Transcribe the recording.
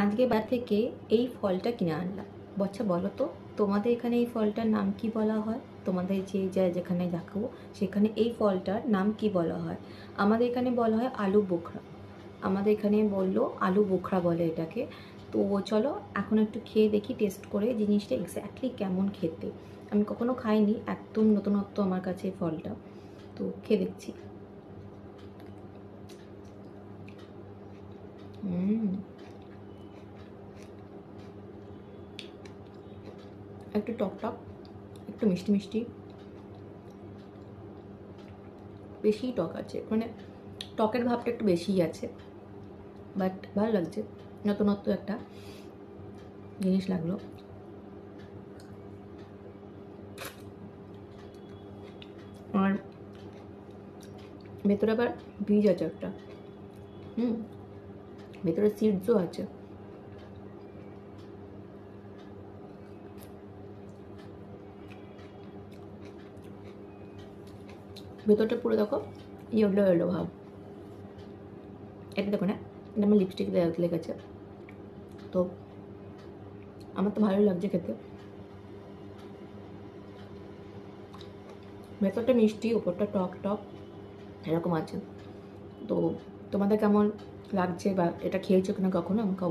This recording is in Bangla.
আজকে বাজার থেকে এই ফলটা কিনে আনলাম। বাচ্চা বলো তো, তোমাদের এখানে এই ফলটার নাম কি বলা হয়? তোমাদের যেখানে দেখো সেখানে এই ফলটার নাম কি বলা হয়? আমাদের এখানে বলা হয় আলু বোখরা। আমাদের এখানে বললো আলু বোখরা বলে এটাকে। তো চলো এখন একটু খেয়ে দেখি, টেস্ট করে জিনিসটা এক্স্যাক্টলি কেমন খেতে। আমি কখনো খাইনি, একদম নতুনত্ব আমার কাছে এই ফলটা। তো খেয়ে দেখছি। একটু টক টক, একটু মিষ্টি মিষ্টি, বেশিই টক আছে, মানে টকের ভাবটা একটু বেশিই আছে, বাট ভালো লাগছে, নতুনত্ব একটা জিনিস লাগলো। আর ভেতরে আবার বীজ আছে একটা, ভেতরে সিডসও আছে। ভেতরটা পুরো দেখো ইয়েলো ইয়েলো ভাব। এটা দেখো না, এটা আমার লিপস্টিক লেগেছে, তো আমার তো ভালোই লাগছে খেতে। ভেতরটা মিষ্টি, উপরটা টক টক এরকম আছে। তো তোমাদের কেমন লাগছে বা এটা খেয়েছো কিনা কখনো আমাকে